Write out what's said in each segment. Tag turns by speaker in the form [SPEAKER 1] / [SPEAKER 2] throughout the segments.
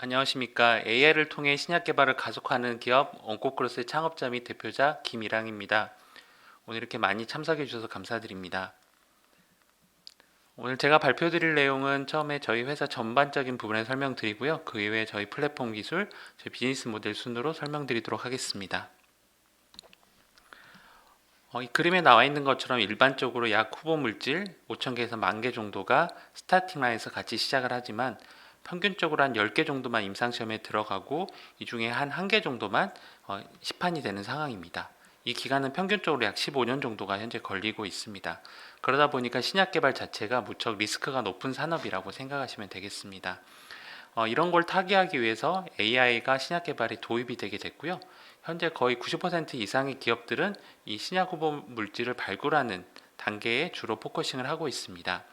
[SPEAKER 1] 안녕하십니까. AI를 통해 신약 개발을 가속화하는 기업 온코크로스의 창업자 및 대표자 김일항입니다. 오늘 이렇게 많이 참석해 주셔서 감사드립니다. 오늘 제가 발표드릴 내용은 처음에 저희 회사 전반적인 부분에 설명드리고요. 그 이외에 저희 플랫폼 기술, 저희 비즈니스 모델 순으로 설명드리도록 하겠습니다. 이 그림에 나와 있는 것처럼 일반적으로 약 후보 물질 5,000개에서 10,000개 정도가 스타팅 라인에서 같이 시작을 하지만 평균적으로 한 10개 정도만 임상시험에 들어가고 이 중에 한 1개 정도만 시판이 되는 상황입니다. 이 기간은 평균적으로 약 15년 정도가 현재 걸리고 있습니다. 그러다 보니까 신약 개발 자체가 무척 리스크가 높은 산업이라고 생각하시면 되겠습니다. 이런 걸 타개하기 위해서 AI가 신약 개발에 도입이 되게 됐고요. 현재 거의 90% 이상의 기업들은 이 신약 후보 물질을 발굴하는 단계에 주로 포커싱을 하고 있습니다.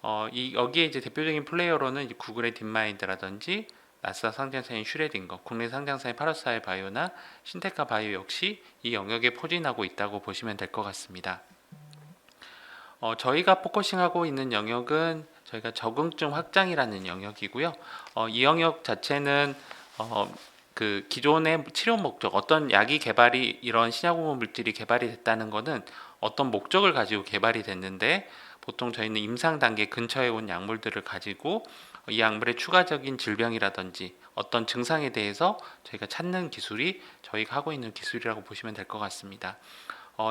[SPEAKER 1] 여기에 이제 대표적인 플레이어로는 이제 구글의 딥마인드라든지 나스닥 상장사인 슈레딩거, 국내 상장사인 파라사이 바이오나 신테카 바이오 역시 이 영역에 포진하고 있다고 보시면 될 것 같습니다. 저희가 포커싱하고 있는 영역은 저희가 적응증 확장이라는 영역이고요. 이 영역 자체는 그 기존의 치료 목적, 어떤 약이 개발이 이런 신약호흡 물질이 개발이 됐다는 것은 어떤 목적을 가지고 개발이 됐는데 보통 저희는 임상 단계 근처에 온 약물들을 가지고 이 약물의 추가적인 질병이라든지 어떤 증상에 대해서 저희가 찾는 기술이 저희가 하고 있는 기술이라고 보시면 될 것 같습니다.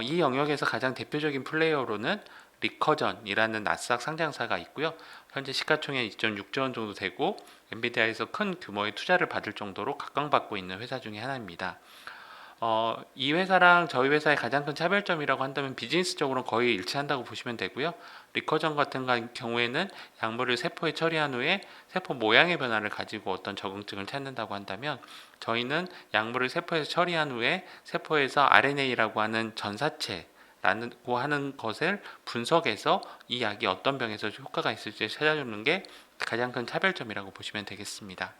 [SPEAKER 1] 이 영역에서 가장 대표적인 플레이어로는 리커전이라는 나스닥 상장사가 있고요. 현재 시가총액 2.6조 원 정도 되고 엔비디아에서 큰 규모의 투자를 받을 정도로 각광받고 있는 회사 중에 하나입니다. 이 회사랑 저희 회사의 가장 큰 차별점이라고 한다면 비즈니스적으로는 거의 일치한다고 보시면 되고요. 리커전 같은 경우에는 약물을 세포에 처리한 후에 세포 모양의 변화를 가지고 어떤 적응증을 찾는다고 한다면 저희는 약물을 세포에서 처리한 후에 세포에서 RNA라고 하는 전사체라고 하는 것을 분석해서 이 약이 어떤 병에서 효과가 있을지 찾아주는 게 가장 큰 차별점이라고 보시면 되겠습니다.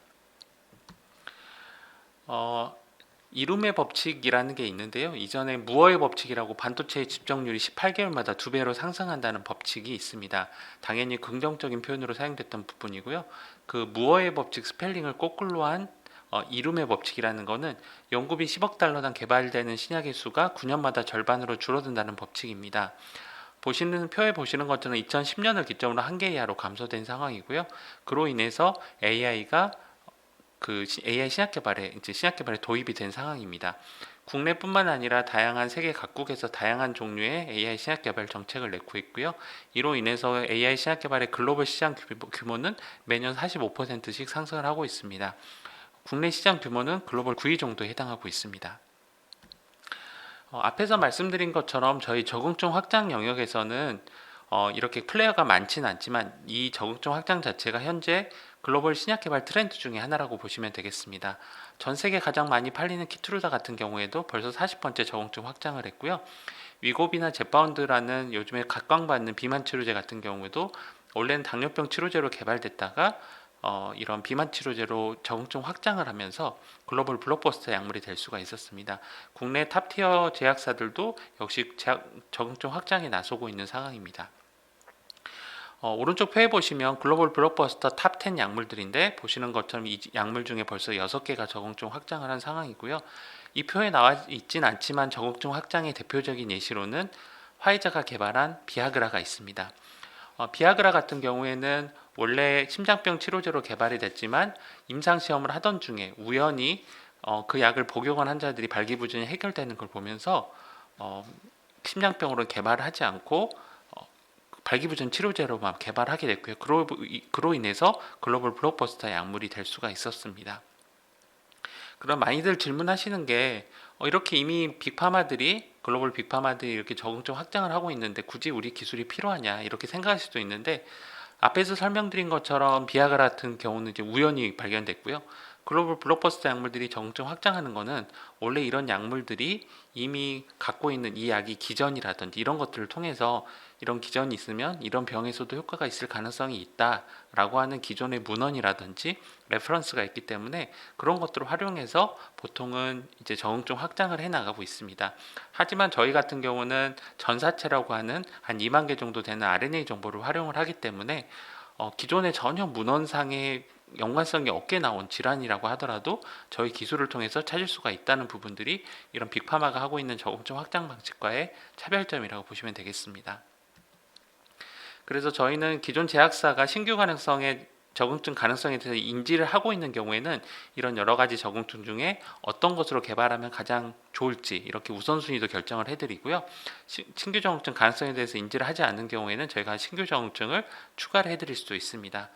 [SPEAKER 1] 이룸의 법칙이라는 게 있는데요. 이전에 무어의 법칙이라고 반도체의 집정률이 18개월마다 2배로 상승한다는 법칙이 있습니다. 당연히 긍정적인 표현으로 사용됐던 부분이고요. 그 무어의 법칙 스펠링을 거꾸로 한 이룸의 법칙이라는 것은 연구비 10억 달러당 개발되는 신약의 수가 9년마다 절반으로 줄어든다는 법칙입니다. 표에 보시는 것처럼 2010년을 기점으로 1개 이하로 감소된 상황이고요. 그로 인해서 AI가 AI 신약 개발에 도입이 된 상황입니다. 국내뿐만 아니라 다양한 세계 각국에서 다양한 종류의 AI 신약 개발 정책을 내고 있고요. 이로 인해서 AI 신약 개발의 글로벌 시장 규모는 매년 45%씩 상승을 하고 있습니다. 국내 시장 규모는 글로벌 9위 정도에 해당하고 있습니다. 앞에서 말씀드린 것처럼 저희 적응증 확장 영역에서는 이렇게 플레이어가 많지는 않지만 이 적응증 확장 자체가 현재 글로벌 신약 개발 트렌드 중에 하나라고 보시면 되겠습니다. 전 세계 가장 많이 팔리는 키트루다 같은 경우에도 벌써 40번째 적응증 확장을 했고요. 위고비나 제파운드라는 요즘에 각광받는 비만 치료제 같은 경우에도 원래는 당뇨병 치료제로 개발됐다가 이런 비만 치료제로 적응증 확장을 하면서 글로벌 블록버스터 약물이 될 수가 있었습니다. 국내 탑티어 제약사들도 역시 적응증 확장에 나서고 있는 상황입니다. 오른쪽 표에 보시면 글로벌 블록버스터 탑 10 약물들인데 보시는 것처럼 이 약물 중에 벌써 6개가 적응증 확장을 한 상황이고요. 이 표에 나와 있진 않지만 적응증 확장의 대표적인 예시로는 화이자가 개발한 비아그라가 있습니다. 비아그라 같은 경우에는 원래 심장병 치료제로 개발이 됐지만 임상시험을 하던 중에 우연히 그 약을 복용한 환자들이 발기부전이 해결되는 걸 보면서 심장병으로 개발을 하지 않고 발기부전 치료제로만 개발하게 됐고요. 그로 인해서 글로벌 블록버스터 약물이 될 수가 있었습니다. 그럼 많이들 질문하시는 게 이렇게 이미 빅파마들이 글로벌 빅파마들이 이렇게 적응증 확장을 하고 있는데 굳이 우리 기술이 필요하냐 이렇게 생각할 수도 있는데 앞에서 설명드린 것처럼 비아그라 같은 경우는 이제 우연히 발견됐고요. 글로벌 블록버스터 약물들이 적응증 확장하는 것은 원래 이런 약물들이 이미 갖고 있는 이 약이 기전이라든지 이런 것들을 통해서 이런 기전이 있으면 이런 병에서도 효과가 있을 가능성이 있다라고 하는 기존의 문헌이라든지 레퍼런스가 있기 때문에 그런 것들을 활용해서 보통은 이제 적응증 확장을 해 나가고 있습니다. 하지만 저희 같은 경우는 전사체라고 하는 한 2만 개 정도 되는 RNA 정보를 활용을 하기 때문에 기존에 전혀 문헌상의 연관성이 없게 나온 질환이라고 하더라도 저희 기술을 통해서 찾을 수가 있다는 부분들이 이런 빅파마가 하고 있는 저공증 확장 방식과의 차별점이라고 보시면 되겠습니다. 그래서 저희는 기존 제약사가 신규 가능성에 적응증 가능성에 대해서 인지를 하고 있는 경우에는 이런 여러 가지 적응증 중에 어떤 것으로 개발하면 가장 좋을지 이렇게 우선순위도 결정을 해드리고요. 신규 적응증 가능성에 대해서 인지를 하지 않는 경우에는 저희가 신규 적응증을 추가를 해드릴 수도 있습니다.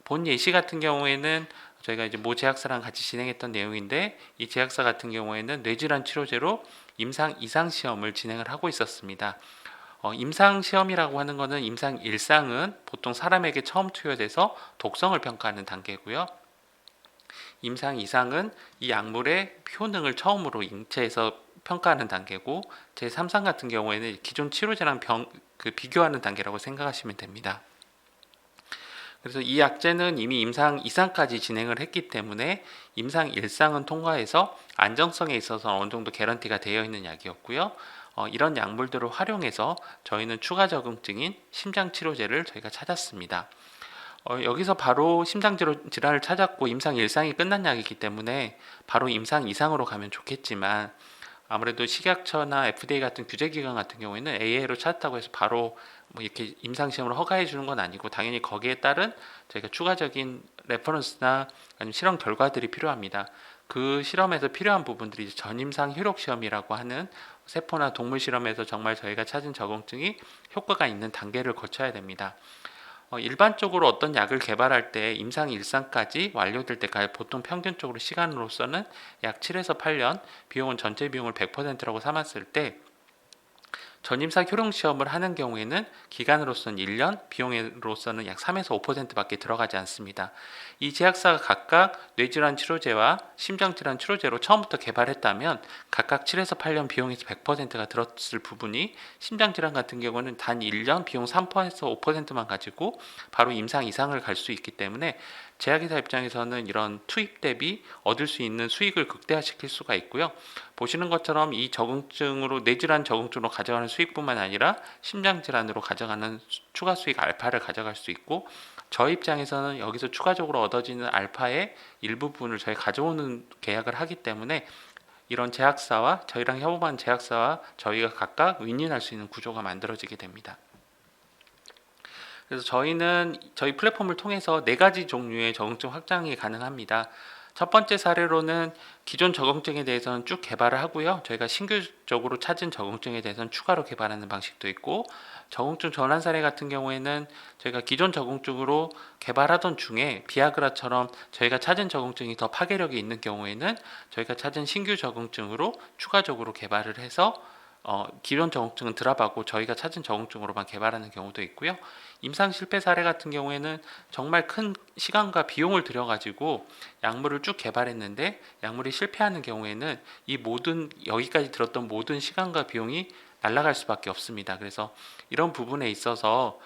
[SPEAKER 1] 본 예시 같은 경우에는 저희가 이제 모 제약사랑 같이 진행했던 내용인데, 이 제약사 같은 경우에는 뇌질환 치료제로 임상 이상 시험을 진행을 하고 있었습니다. 임상 시험이라고 하는 것은 임상 1상은 보통 사람에게 처음 투여돼서 독성을 평가하는 단계고요. 임상 2상은 이 약물의 효능을 처음으로 인체에서 평가하는 단계고, 제3상 같은 경우에는 기존 치료제랑 비교하는 단계라고 생각하시면 됩니다. 그래서 이 약제는 이미 임상 2상까지 진행을 했기 때문에 임상 1상은 통과해서 안정성에 있어서 어느 정도 개런티가 되어 있는 약이었고요. 이런 약물들을 활용해서 저희는 추가 적응증인 심장치료제를 저희가 찾았습니다. 여기서 바로 심장 질환을 찾았고 임상 1상이 끝난 약이기 때문에 바로 임상 2상으로 가면 좋겠지만, 아무래도 식약처나 FDA 같은 규제기관 같은 경우에는 AA로 찾았다고 해서 바로 뭐 이렇게 임상시험을 허가해 주는 건 아니고, 당연히 거기에 따른 저희가 추가적인 레퍼런스나 아니면 실험 결과들이 필요합니다. 그 실험에서 필요한 부분들이 전임상 효력 시험이라고 하는 세포나 동물 실험에서 정말 저희가 찾은 적응증이 효과가 있는 단계를 거쳐야 됩니다. 일반적으로 어떤 약을 개발할 때 임상 1상까지 완료될 때까지 보통 평균적으로 시간으로서는 약 7에서 8년, 비용은 전체 비용을 100%라고 삼았을 때, 전임상 효능 시험을 하는 경우에는 기간으로서는 1년, 비용으로서는 약 3에서 5%밖에 들어가지 않습니다. 이 제약사가 각각 뇌질환 치료제와 심장질환 치료제로 처음부터 개발했다면 각각 7에서 8년 비용에서 100%가 들었을 부분이, 심장질환 같은 경우는 단 1년 비용 3%에서 5%만 가지고 바로 임상 이상을 갈 수 있기 때문에 제약회사 입장에서는 이런 투입 대비 얻을 수 있는 수익을 극대화시킬 수가 있고요. 보시는 것처럼 이 적응증으로 뇌질환 적응증으로 가져가는 수익뿐만 아니라 심장질환으로 가져가는 추가 수익 알파를 가져갈 수 있고, 저희 입장에서는 여기서 추가적으로 얻어지는 알파의 일부분을 저희 가져오는 계약을 하기 때문에 이런 제약사와 저희랑 협업한 제약사와 저희가 각각 윈윈할 수 있는 구조가 만들어지게 됩니다. 그래서 저희는 저희 플랫폼을 통해서 4가지 종류의 적응증 확장이 가능합니다. 첫 번째 사례로는 기존 적응증에 대해서는 쭉 개발을 하고요. 저희가 신규적으로 찾은 적응증에 대해서는 추가로 개발하는 방식도 있고, 적응증 전환 사례 같은 경우에는 저희가 기존 적응증으로 개발하던 중에 비아그라처럼 저희가 찾은 적응증이 더 파괴력이 있는 경우에는 저희가 찾은 신규 적응증으로 추가적으로 개발을 해서 기존 적응증은 드랍하고 저희가 찾은 적응증으로만 개발하는 경우도 있고요. 임상 실패 사례 같은 경우에는 정말 큰 시간과 비용을 들여가지고 약물을 쭉 개발했는데 약물이 실패하는 경우에는 이 모든 여기까지 들었던 모든 시간과 비용이 날아갈 수밖에 없습니다. 그래서 이런 부분에 있어서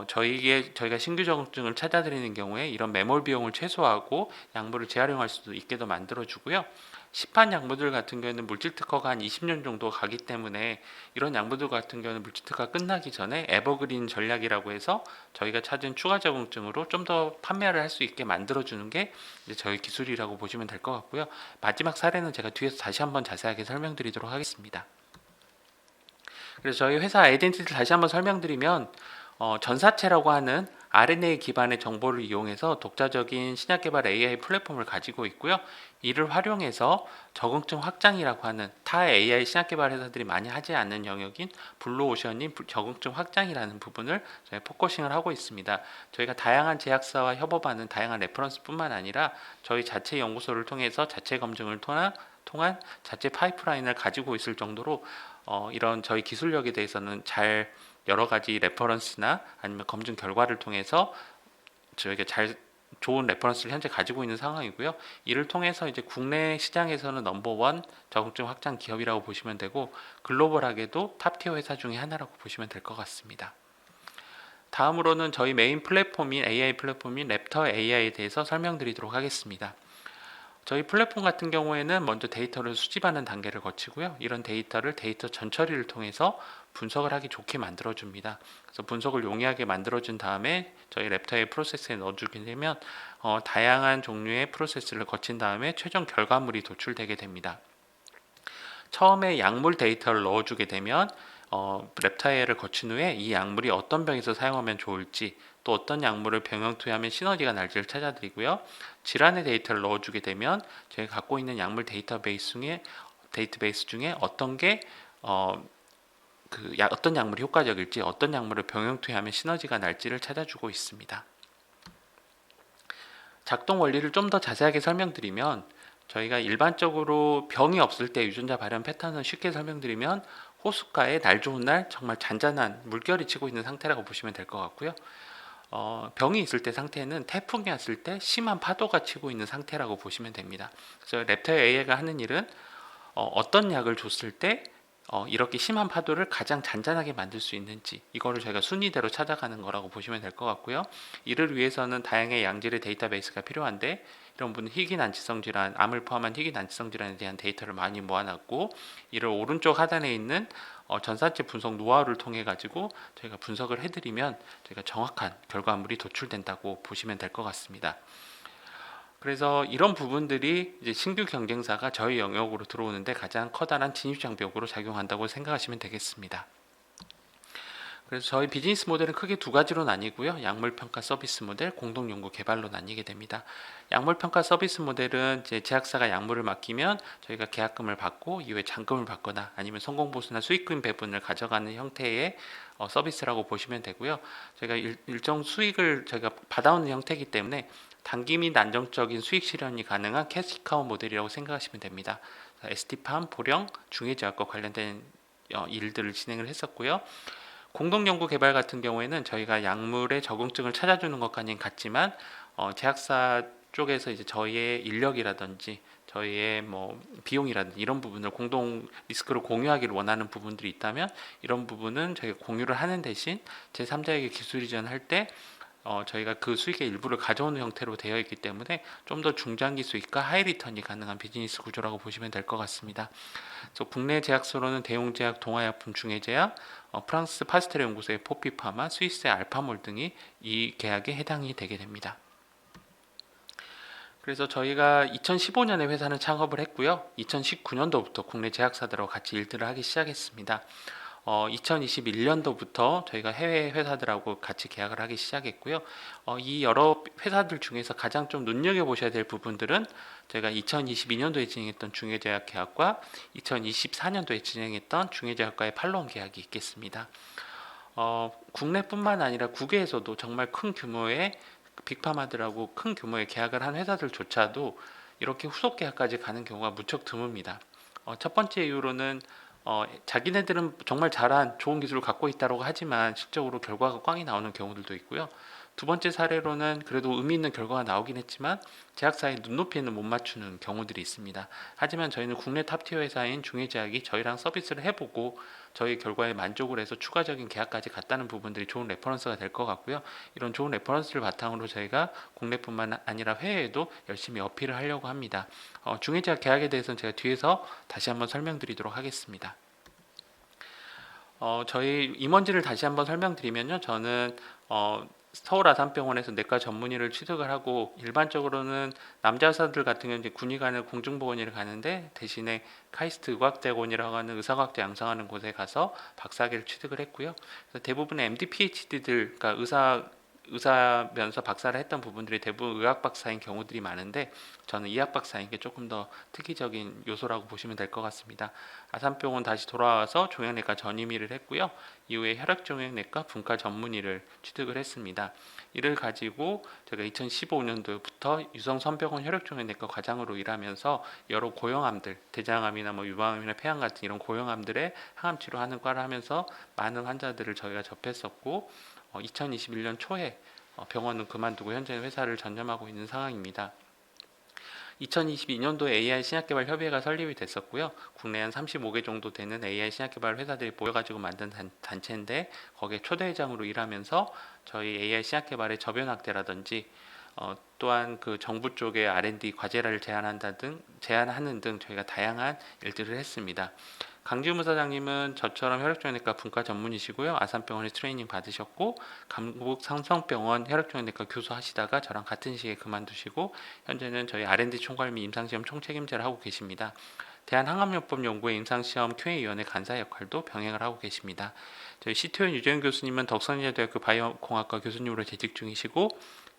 [SPEAKER 1] 저희가 신규 적응증을 찾아드리는 경우에 이런 매몰 비용을 최소화하고 약물을 재활용할 수도 있게도 만들어주고요. 시판 약물들 같은 경우에는 물질 특허가 한 20년 정도 가기 때문에 이런 약물들 같은 경우는 물질 특허가 끝나기 전에 에버그린 전략이라고 해서 저희가 찾은 추가 적응증으로 좀 더 판매를 할 수 있게 만들어주는 게 이제 저희 기술이라고 보시면 될 것 같고요. 마지막 사례는 제가 뒤에서 다시 한번 자세하게 설명드리도록 하겠습니다. 그래서 저희 회사 아이덴티티를 다시 한번 설명드리면, 전사체라고 하는 RNA 기반의 정보를 이용해서 독자적인 신약 개발 AI 플랫폼을 가지고 있고요. 이를 활용해서 적응증 확장이라고 하는 타 AI 신약 개발 회사들이 많이 하지 않는 영역인 블루오션인 적응증 확장이라는 부분을 저희 포커싱을 하고 있습니다. 저희가 다양한 제약사와 협업하는 다양한 레퍼런스뿐만 아니라 저희 자체 연구소를 통해서 자체 검증을 통한 자체 파이프라인을 가지고 있을 정도로 이런 저희 기술력에 대해서는 잘 여러 가지 레퍼런스나 아니면 검증 결과를 통해서 저희가 좋은 레퍼런스를 현재 가지고 있는 상황이고요. 이를 통해서 이제 국내 시장에서는 넘버원 적응증 확장 기업이라고 보시면 되고, 글로벌하게도 탑티어 회사 중에 하나라고 보시면 될 것 같습니다. 다음으로는 저희 메인 플랫폼인 AI 플랫폼인 랩터 AI에 대해서 설명드리도록 하겠습니다. 저희 플랫폼 같은 경우에는 먼저 데이터를 수집하는 단계를 거치고요. 이런 데이터를 데이터 전처리를 통해서 분석을 하기 좋게 만들어줍니다. 그래서 분석을 용이하게 만들어준 다음에 저희 랩터의 프로세스에 넣어주게 되면 다양한 종류의 프로세스를 거친 다음에 최종 결과물이 도출되게 됩니다. 처음에 약물 데이터를 넣어주게 되면 랩타이어를 거친 후에 이 약물이 어떤 병에서 사용하면 좋을지, 또 어떤 약물을 병용 투여하면 시너지가 날지를 찾아드리고요. 질환의 데이터를 넣어주게 되면 저희가 갖고 있는 약물 데이터베이스 중에 어떤 게 어떤 약물이 효과적일지, 어떤 약물을 병용 투여하면 시너지가 날지를 찾아주고 있습니다. 작동 원리를 좀 더 자세하게 설명드리면, 저희가 일반적으로 병이 없을 때 유전자 발현 패턴을 쉽게 설명드리면, 호숫가에 날 좋은 날 정말 잔잔한 물결이 치고 있는 상태라고 보시면 될 것 같고요. 병이 있을 때 상태는 태풍이 왔을 때 심한 파도가 치고 있는 상태라고 보시면 됩니다. 그래서 랩터 AI가 하는 일은 어떤 약을 줬을 때 이렇게 심한 파도를 가장 잔잔하게 만들 수 있는지, 이거를 저희가 순위대로 찾아가는 거라고 보시면 될 것 같고요. 이를 위해서는 다양한 양질의 데이터베이스가 필요한데, 이런 분은 희귀난치성 질환, 암을 포함한 희귀난치성 질환에 대한 데이터를 많이 모아놨고, 이를 오른쪽 하단에 있는 전산체 분석 노하우를 통해 가지고 저희가 분석을 해드리면 저희가 정확한 결과물이 도출된다고 보시면 될 것 같습니다. 그래서 이런 부분들이 이제 신규 경쟁사가 저희 영역으로 들어오는데 가장 커다란 진입장벽으로 작용한다고 생각하시면 되겠습니다. 그래서 저희 비즈니스 모델은 크게 두 가지로 나뉘고요. 약물평가 서비스 모델, 공동연구 개발로 나뉘게 됩니다. 약물평가 서비스 모델은 제약사가 약물을 맡기면 저희가 계약금을 받고 이후에 잔금을 받거나 아니면 성공보수나 수익금 배분을 가져가는 형태의 서비스라고 보시면 되고요. 저희가 일정 수익을 저희가 받아오는 형태이기 때문에 단기 및 안정적인 수익 실현이 가능한 캐시카우 모델이라고 생각하시면 됩니다. ST팜, 보령, 중해제약과 관련된 일들을 진행을 했었고요. 공동연구개발 같은 경우에는 저희가 약물의 적응증을 찾아주는 것까지는 같지만 제약사 쪽에서 이제 저희의 인력이라든지 저희의 비용이라든지 이런 부분을 공동 리스크를 공유하기를 원하는 부분들이 있다면, 이런 부분은 저희가 공유를 하는 대신 제3자에게 기술 이전할 때 저희가 그 수익의 일부를 가져오는 형태로 되어 있기 때문에 좀 더 중장기 수익과 하이 리턴이 가능한 비즈니스 구조라고 보시면 될 것 같습니다. 그래서 국내 제약사로는 대웅제약, 동아약품, 중해제약, 프랑스 파스테르 연구소의 포피파마, 스위스의 알파몰 등이 이 계약에 해당이 되게 됩니다. 그래서 저희가 2015년에 회사는 창업을 했고요. 2019년도부터 국내 제약사들하고 같이 일들을 하기 시작했습니다. 2021년도부터 저희가 해외 회사들하고 같이 계약을 하기 시작했고요. 이 여러 회사들 중에서 가장 좀 눈여겨보셔야 될 부분들은 저희가 2022년도에 진행했던 중해제약 계약과 2024년도에 진행했던 중해제약과의 팔로원 계약이 있겠습니다. 국내뿐만 아니라 국외에서도 정말 큰 규모의 빅파마들하고 큰 규모의 계약을 한 회사들조차도 이렇게 후속 계약까지 가는 경우가 무척 드뭅니다. 첫 번째 이유로는 자기네들은 정말 잘한 좋은 기술을 갖고 있다고 하지만 실적으로 결과가 꽝이 나오는 경우들도 있고요. 두 번째 사례로는 그래도 의미 있는 결과가 나오긴 했지만 제약사의 눈높이에는 못 맞추는 경우들이 있습니다. 하지만 저희는 국내 탑티어 회사인 중해제약이 저희랑 서비스를 해보고 저희 결과에 만족을 해서 추가적인 계약까지 갔다는 부분들이 좋은 레퍼런스가 될 것 같고요. 이런 좋은 레퍼런스를 바탕으로 저희가 국내뿐만 아니라 해외에도 열심히 어필을 하려고 합니다. 중해제약 계약에 대해서는 제가 뒤에서 다시 한번 설명드리도록 하겠습니다. 저희 임원진을 다시 한번 설명드리면요. 저는 서울 아산병원에서 내과 전문의를 취득을 하고, 일반적으로는 남자 의사들 같은 경우는 이제 군의관을 공중보건의를 가는데 대신에 카이스트 의과대학원이라고 하는 의사과학대 양성하는 곳에 가서 박사학위를 취득을 했고요. 그래서 대부분의 MD, PhD들, 그러니까 의사면서 박사를 했던 부분들이 대부분 의학 박사인 경우들이 많은데, 저는 이학 박사인 게 조금 더 특이적인 요소라고 보시면 될 것 같습니다. 아산병원 다시 돌아와서 종양내과 전임의를 했고요. 이후에 혈액종양내과 분과 전문의를 취득을 했습니다. 이를 가지고 제가 2015년도부터 유성선병원 혈액종양내과 과장으로 일하면서 여러 고형암들, 대장암이나 유방암이나 폐암 같은 이런 고형암들의 항암 치료하는 과를 하면서 많은 환자들을 저희가 접했었고, 2021년 초에 병원은 그만두고 현재 회사를 전념하고 있는 상황입니다. 2022년도에 AI 신약개발 협의회가 설립이 됐었고요. 국내 한 35개 정도 되는 AI 신약개발 회사들이 모여가지고 만든 단체인데, 거기에 초대회장으로 일하면서 저희 AI 신약개발의 저변 확대라든지 또한 그 정부 쪽의 R&D 과제를 제안하는 등 저희가 다양한 일들을 했습니다. 강지우 부사장님은 저처럼 혈액종양내과 분과 전문이시고요. 아산병원에 트레이닝 받으셨고 강북 삼성병원 혈액종양내과 교수 하시다가 저랑 같은 시기에 그만두시고 현재는 저희 R&D 총괄 및 임상시험 총책임자를 하고 계십니다. 대한항암요법연구회 임상시험 QA위원회 간사 역할도 병행을 하고 계십니다. 저희 CTO 유재현 교수님은 덕선여대학교 바이오공학과 교수님으로 재직 중이시고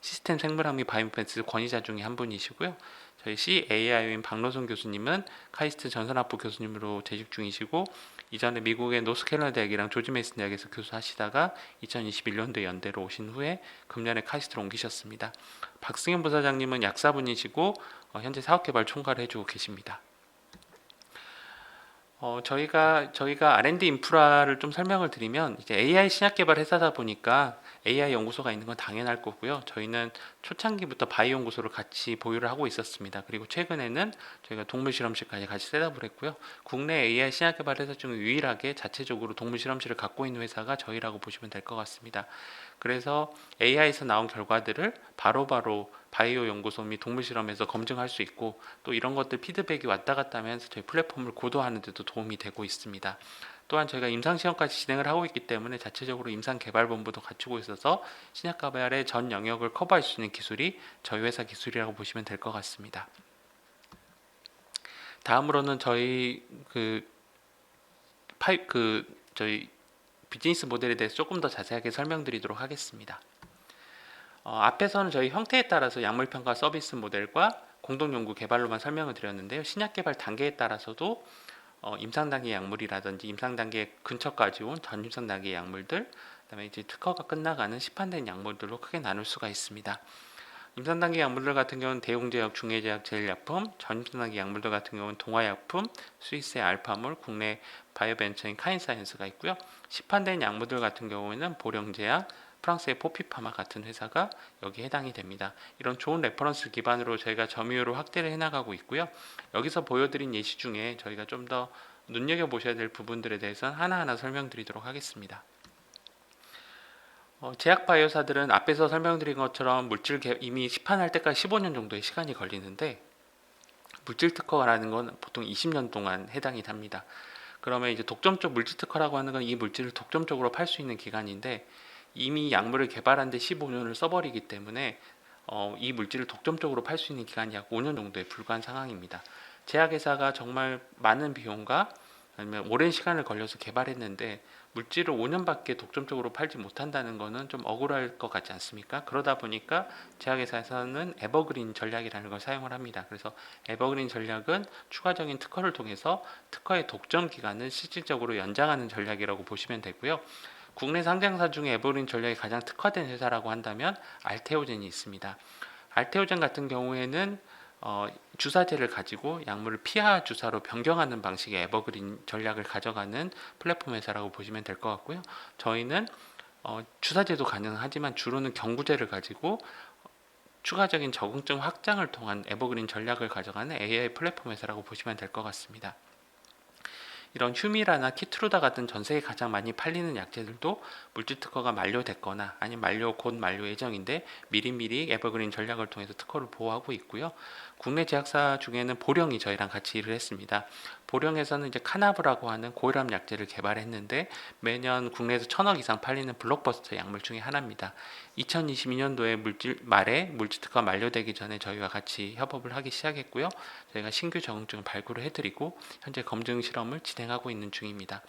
[SPEAKER 1] 시스템 생물학 및 바이오펜스 권위자 중에 한 분이시고요. 저희 CAIO인 박노선 교수님은 카이스트 전산학부 교수님으로 재직 중이시고 이전에 미국의 노스캐롤라이나 대학이랑 조지 메이슨 대학에서 교수하시다가 2021년도에 연대로 오신 후에 금년에 카이스트로 옮기셨습니다. 박승현 부사장님은 약사분이시고 현재 사업개발 총괄을 해주고 계십니다. 저희가 R&D 인프라를 좀 설명을 드리면 이제 AI 신약 개발 회사다 보니까 AI 연구소가 있는 건 당연할 거고요. 저희는 초창기부터 바이오 연구소를 같이 보유를 하고 있었습니다. 그리고 최근에는 저희가 동물 실험실까지 같이 셋업을 했고요. 국내 AI 신약 개발 회사 중 유일하게 자체적으로 동물 실험실을 갖고 있는 회사가 저희라고 보시면 될 것 같습니다. 그래서 AI에서 나온 결과들을 바로바로 바이오 연구소 및 동물 실험에서 검증할 수 있고 또 이런 것들 피드백이 왔다 갔다 하면서 저희 플랫폼을 고도화하는 데도 도움이 되고 있습니다. 또한 저희가 임상시험까지 진행을 하고 있기 때문에 자체적으로 임상개발본부도 갖추고 있어서 신약 개발의 전 영역을 커버할 수 있는 기술이 저희 회사 기술이라고 보시면 될 것 같습니다. 다음으로는 저희 저희 비즈니스 모델에 대해서 조금 더 자세하게 설명드리도록 하겠습니다. 앞에서는 저희 형태에 따라서 약물평가 서비스 모델과 공동연구 개발로만 설명을 드렸는데요. 신약 개발 단계에 따라서도 임상 단계 약물이라든지 임상 단계 근처까지 온 전임상 단계 약물들, 그다음에 이제 특허가 끝나가는 시판된 약물들로 크게 나눌 수가 있습니다. 임상 단계 약물들 같은 경우는 대용제약, 중해제약, 제일약품, 전임상 단계 약물들 같은 경우는 동화약품, 스위스의 알파몰, 국내 바이오벤처인 카인사이언스가 있고요. 시판된 약물들 같은 경우에는 보령제약, 프랑스의 포피파마 같은 회사가 여기에 해당이 됩니다. 이런 좋은 레퍼런스 기반으로 저희가 점유율을 확대를 해나가고 있고요. 여기서 보여드린 예시 중에 저희가 좀 더 눈여겨보셔야 될 부분들에 대해서는 하나하나 설명드리도록 하겠습니다. 제약바이오사들은 앞에서 설명드린 것처럼 이미 시판할 때까지 15년 정도의 시간이 걸리는데 물질 특허라는 건 보통 20년 동안 해당이 됩니다. 그러면 이제 독점적 물질 특허라고 하는 건 이 물질을 독점적으로 팔 수 있는 기간인데 이미 약물을 개발한 데 15년을 써버리기 때문에 이 물질을 독점적으로 팔 수 있는 기간이 약 5년 정도에 불과한 상황입니다. 제약회사가 정말 많은 비용과 아니면 오랜 시간을 걸려서 개발했는데 물질을 5년밖에 독점적으로 팔지 못한다는 것은 좀 억울할 것 같지 않습니까? 그러다 보니까 제약회사에서는 에버그린 전략이라는 걸 사용을 합니다. 그래서 에버그린 전략은 추가적인 특허를 통해서 특허의 독점 기간을 실질적으로 연장하는 전략이라고 보시면 되고요. 국내 상장사 중에 에버그린 전략이 가장 특화된 회사라고 한다면 알테오젠이 있습니다. 알테오젠 같은 경우에는 주사제를 가지고 약물을 피하 주사로 변경하는 방식의 에버그린 전략을 가져가는 플랫폼 회사라고 보시면 될 것 같고요. 저희는 주사제도 가능하지만 주로는 경구제를 가지고 추가적인 적응증 확장을 통한 에버그린 전략을 가져가는 AI 플랫폼 회사라고 보시면 될 것 같습니다. 이런 휴미라나 키트루다 같은 전 세계 가장 많이 팔리는 약제들도 물질 특허가 만료됐거나 아니면 곧 만료 예정인데 미리미리 에버그린 전략을 통해서 특허를 보호하고 있고요. 국내 제약사 중에는 보령이 저희랑 같이 일을 했습니다. 보령에서는 이제 카나브라고 하는 고혈압 약제를 개발했는데 매년 국내에서 1,000억 이상 팔리는 블록버스터 약물 중에 하나입니다. 2022년도에 물질 특허가 만료되기 전에 저희와 같이 협업을 하기 시작했고요. 저희가 신규 적응증을 발굴을 해드리고 현재 검증 실험을 진행하고 있는 중입니다.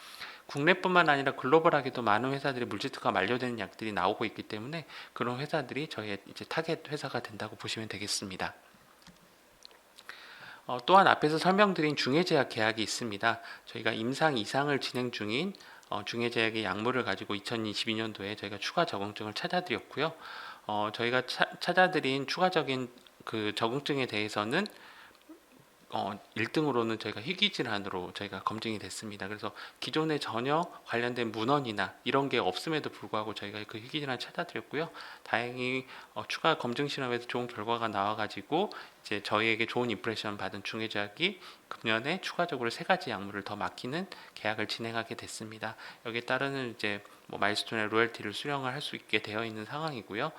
[SPEAKER 1] 국내뿐만 아니라 글로벌하게도 많은 회사들이 물질 특허가 만료되는 약들이 나오고 있기 때문에 그런 회사들이 저희의 이제 타겟 회사가 된다고 보시면 되겠습니다. 또한 앞에서 설명드린 중해제약 계약이 있습니다. 저희가 임상 이상을 진행 중인 중해제약의 약물을 가지고 2022년도에 저희가 추가 적응증을 찾아드렸고요. 저희가 찾아드린 추가적인 그 적응증에 대해서는 1등으로는 저희가 희귀질환으로 저희가 검증이 됐습니다. 그래서 기존에 전혀 관련된 문헌이나 이런 게 없음에도 불구하고 저희가 그 희귀질환을 찾아드렸고요. 다행히 추가 검증 실험에서 좋은 결과가 나와가지고 이제 저희에게 좋은 임프레션 받은 중해제약이 금년에 추가적으로 3가지 약물을 더 맡기는 계약을 진행하게 됐습니다. 여기에 따르는 이제 마일스톤의 로열티를 수령을 할 수 있게 되어 있는 상황이고요.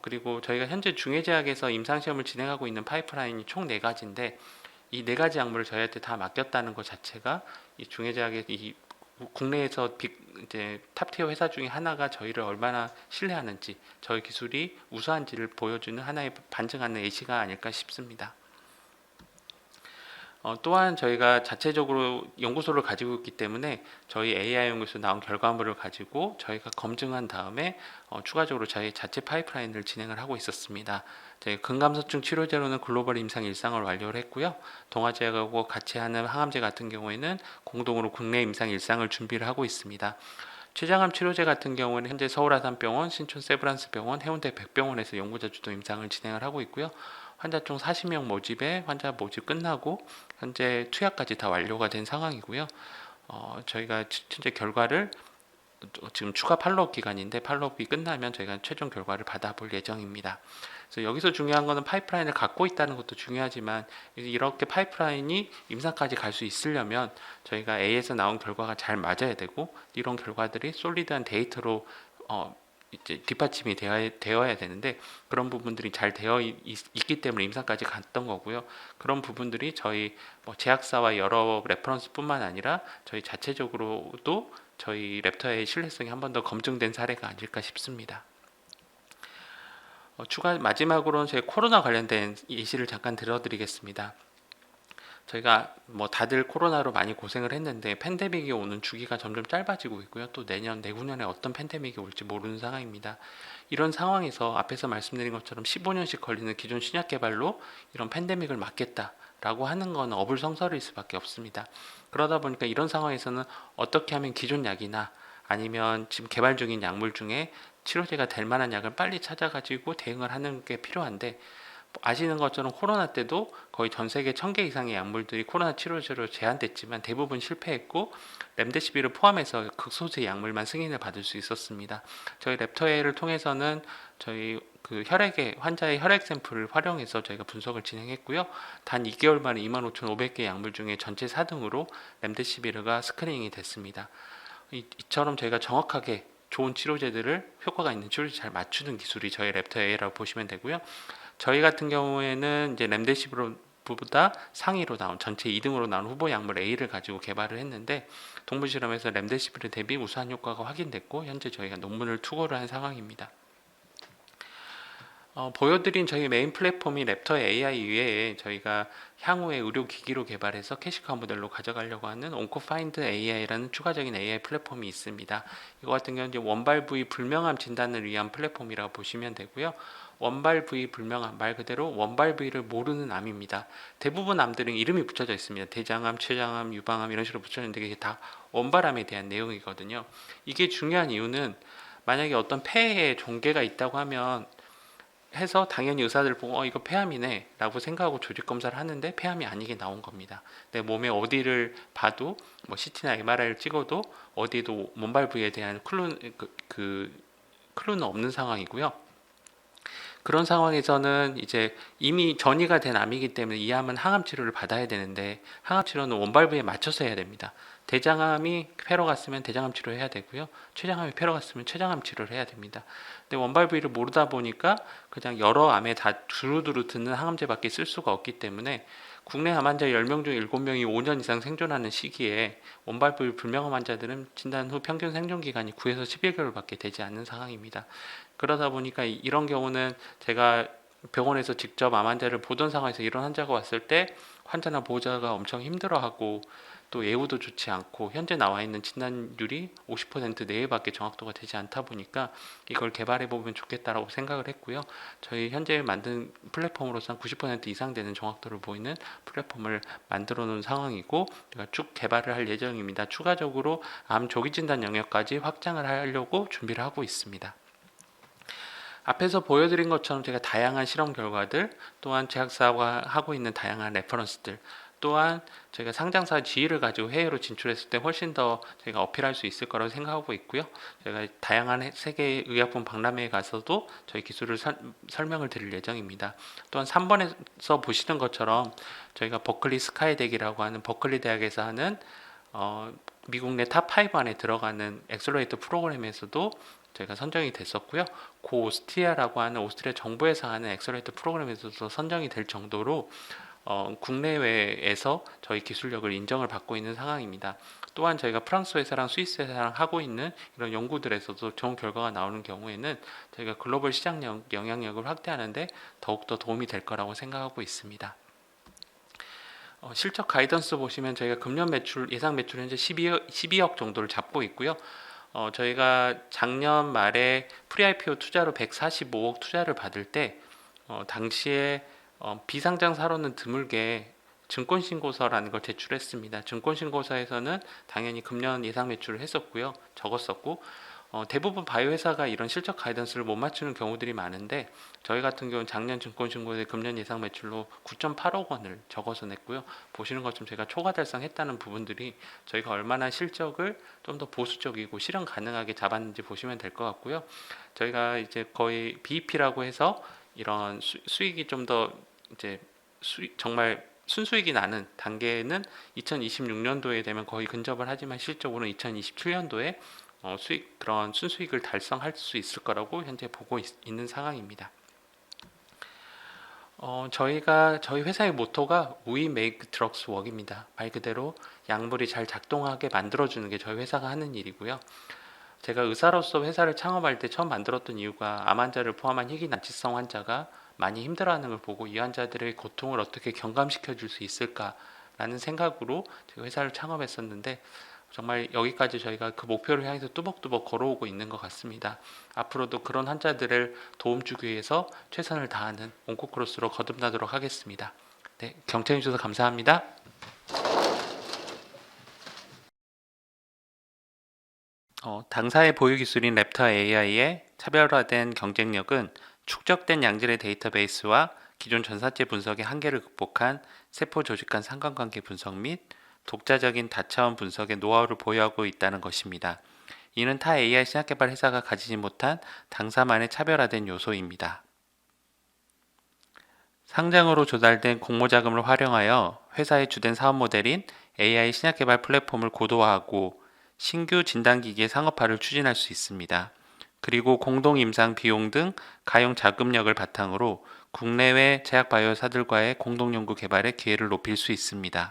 [SPEAKER 1] 그리고 저희가 현재 중해제약에서 임상시험을 진행하고 있는 파이프라인이 총 4가지인데 이 4가지 약물을 저희한테 다 맡겼다는 것 자체가 이 중해제약의 이 국내에서 이제 탑티어 회사 중에 하나가 저희를 얼마나 신뢰하는지 저희 기술이 우수한지를 보여주는 하나의 반증하는 예시가 아닐까 싶습니다. 또한 저희가 자체적으로 연구소를 가지고 있기 때문에 저희 AI 연구소 나온 결과물을 가지고 저희가 검증한 다음에 추가적으로 저희 자체 파이프라인을 진행을 하고 있었습니다. 저희 근감소증 치료제로는 글로벌 임상 1상을 완료를 했고요. 동아제약하고 같이 하는 항암제 같은 경우에는 공동으로 국내 임상 1상을 준비를 하고 있습니다. 췌장암 치료제 같은 경우는 현재 서울아산병원, 신촌 세브란스병원, 해운대 백병원에서 연구자 주도 임상을 진행을 하고 있고요. 환자 총 40명 모집에 환자 모집 끝나고 현재 투약까지 다 완료가 된 상황이고요. 저희가 현재 결과를 지금 추가 팔로업 기간인데 팔로업이 끝나면 저희가 최종 결과를 받아볼 예정입니다. 그래서 여기서 중요한 거는 파이프라인을 갖고 있다는 것도 중요하지만 이렇게 파이프라인이 임상까지 갈 수 있으려면 저희가 A에서 나온 결과가 잘 맞아야 되고 이런 결과들이 솔리드한 데이터로 이제 뒷받침이 되어야 되는데 그런 부분들이 잘 되어 있기 때문에 임상까지 갔던 거고요. 그런 부분들이 저희 제약사와 여러 레퍼런스뿐만 아니라 저희 자체적으로도 저희 랩터의 신뢰성이 한 번 더 검증된 사례가 아닐까 싶습니다. 추가 마지막으로는 저희 코로나 관련된 예시를 잠깐 들어드리겠습니다. 저희가 다들 코로나로 많이 고생을 했는데 팬데믹이 오는 주기가 점점 짧아지고 있고요. 또 내년, 내후년에 어떤 팬데믹이 올지 모르는 상황입니다. 이런 상황에서 앞에서 말씀드린 것처럼 15년씩 걸리는 기존 신약 개발로 이런 팬데믹을 막겠다라고 하는 건 어불성설일 수밖에 없습니다. 그러다 보니까 이런 상황에서는 어떻게 하면 기존 약이나 아니면 지금 개발 중인 약물 중에 치료제가 될 만한 약을 빨리 찾아가지고 대응을 하는 게 필요한데 아시는 것처럼 코로나 때도 거의 전 세계 1000개 이상의 약물들이 코로나 치료제로 제한됐지만 대부분 실패했고 렘데시비를 포함해서 극소수의 약물만 승인을 받을 수 있었습니다. 저희 랩터에이를 통해서는 저희 환자의 혈액 샘플을 활용해서 저희가 분석을 진행했고요. 단 2개월 만에 25,500개 약물 중에 전체 4등으로 렘데시비르가 스크리닝이 됐습니다. 이처럼 저희가 정확하게 좋은 치료제들을 효과가 있는 치료제 잘 맞추는 기술이 저희 랩터에이라고 보시면 되고요. 저희 같은 경우에는 이제 렘데시비르보다 상위로 나온 전체 2등으로 나온 후보 약물 A를 가지고 개발을 했는데 동물 실험에서 렘데시비르 대비 우수한 효과가 확인됐고 현재 저희가 논문을 투고를 한 상황입니다. 보여드린 저희 메인 플랫폼이 랩터 AI 이외에 저희가 향후에 의료기기로 개발해서 캐시카 모델로 가져가려고 하는 온코파인드 AI라는 추가적인 AI 플랫폼이 있습니다. 이거 같은 경우는 이제 원발 부위 불명암 진단을 위한 플랫폼이라고 보시면 되고요. 원발 부위 불명암, 말 그대로 원발 부위를 모르는 암입니다. 대부분 암들은 이름이 붙여져 있습니다. 대장암, 췌장암, 유방암 이런 식으로 붙여졌는데 이게 다 원발암에 대한 내용이거든요. 이게 중요한 이유는 만약에 어떤 폐에 종괴가 있다고 하면 해서 당연히 의사들 보고 이거 폐암이네 라고 생각하고 조직 검사를 하는데 폐암이 아니게 나온 겁니다. 내 몸에 어디를 봐도 CT나 MRI를 찍어도 어디에도 원발 부위에 대한 클루는 없는 상황이고요. 그런 상황에서는 이제 이미 전이가 된 암이기 때문에 이 암은 항암 치료를 받아야 되는데 항암 치료는 원발 부위에 맞춰서 해야 됩니다. 대장암이 폐로 갔으면 대장암 치료를 해야 되고요. 췌장암이 폐로 갔으면 췌장암 치료를 해야 됩니다. 근데 원발 부위를 모르다 보니까 그냥 여러 암에 다 두루두루 듣는 항암제밖에 쓸 수가 없기 때문에 국내 암 환자 10명 중 7명이 5년 이상 생존하는 시기에 원발 부위 불명암 환자들은 진단 후 평균 생존 기간이 9에서 11개월밖에 되지 않는 상황입니다. 그러다 보니까 이런 경우는 제가 병원에서 직접 암 환자를 보던 상황에서 이런 환자가 왔을 때 환자나 보호자가 엄청 힘들어하고 또 예후도 좋지 않고 현재 나와 있는 진단율이 50% 내외밖에 정확도가 되지 않다 보니까 이걸 개발해 보면 좋겠다라고 생각을 했고요. 저희 현재 만든 플랫폼으로서 90% 이상 되는 정확도를 보이는 플랫폼을 만들어 놓은 상황이고 제가 쭉 개발을 할 예정입니다. 추가적으로 암 조기 진단 영역까지 확장을 하려고 준비를 하고 있습니다. 앞에서 보여드린 것처럼 제가 다양한 실험 결과들 또한 제약사와 하고 있는 다양한 레퍼런스들 또한 저희가 상장사 지위를 가지고 해외로 진출했을 때 훨씬 더 저희가 어필할 수 있을 거라고 생각하고 있고요. 저희가 다양한 세계 의약품 박람회에 가서도 저희 기술을 설명을 드릴 예정입니다. 또한 3번에서 보시는 것처럼 저희가 버클리 스카이덱이라고 하는 버클리 대학에서 하는 미국 내 탑5 안에 들어가는 엑셀러레이터 프로그램에서도 저희가 선정이 됐었고요. 고오스트리아라고 하는 오스트리아 정부에서 하는 엑셀러레이터 프로그램에서도 선정이 될 정도로 국내외에서 저희 기술력을 인정을 받고 있는 상황입니다. 또한 저희가 프랑스 회사랑 스위스 회사랑 하고 있는 이런 연구들에서도 좋은 결과가 나오는 경우에는 저희가 글로벌 시장 영향력을 확대하는데 더욱더 도움이 될 거라고 생각하고 있습니다. 실적 가이던스 보시면 저희가 금년 매출 예상 매출 현재 12억 정도를 잡고 있고요. 저희가 작년 말에 프리-IPO 투자로 145억 투자를 받을 때 당시에 비상장사로는 드물게 증권신고서라는 걸 제출했습니다. 증권신고서에서는 당연히 금년 예상 매출을 했었고요. 적었었고 대부분 바이오 회사가 이런 실적 가이던스를 못 맞추는 경우들이 많은데 저희 같은 경우는 작년 증권신고에 금년 예상 매출로 9.8억 원을 적어서 냈고요. 보시는 것처럼 제가 초과 달성했다는 부분들이 저희가 얼마나 실적을 좀 더 보수적이고 실현 가능하게 잡았는지 보시면 될 것 같고요. 저희가 이제 거의 BEP라고 해서 이런 수익이 좀 더 이제 정말 순수익이 나는 단계는 2026년도에 되면 거의 근접을 하지만 실적으로는 2027년도에 그런 순수익을 달성할 수 있을 거라고 현재 보고 있는 상황입니다. 저희 회사의 모토가 We Make Drugs Work입니다. 말 그대로 약물이 잘 작동하게 만들어주는 게 저희 회사가 하는 일이고요. 제가 의사로서 회사를 창업할 때 처음 만들었던 이유가 암 환자를 포함한 희귀난치성 환자가 많이 힘들어하는 걸 보고 이 환자들의 고통을 어떻게 경감시켜 줄 수 있을까라는 생각으로 제가 회사를 창업했었는데 정말 여기까지 저희가 그 목표를 향해서 뚜벅뚜벅 걸어오고 있는 것 같습니다. 앞으로도 그런 환자들을 도움 주기 위해서 최선을 다하는 온코크로스로 거듭나도록 하겠습니다. 네, 경청해 주셔서 감사합니다. 당사의 보유 기술인 랩터 AI의 차별화된 경쟁력은 축적된 양질의 데이터베이스와 기존 전사체 분석의 한계를 극복한 세포 조직 간 상관관계 분석 및 독자적인 다차원 분석의 노하우를 보유하고 있다는 것입니다. 이는 타 AI 신약개발 회사가 가지지 못한 당사만의 차별화된 요소입니다. 상장으로 조달된 공모자금을 활용하여 회사의 주된 사업 모델인 AI 신약개발 플랫폼을 고도화하고 신규 진단기기의 상업화를 추진할 수 있습니다. 그리고 공동 임상 비용 등 가용 자금력을 바탕으로 국내외 제약 바이오사들과의 공동 연구 개발의 기회를 높일 수 있습니다.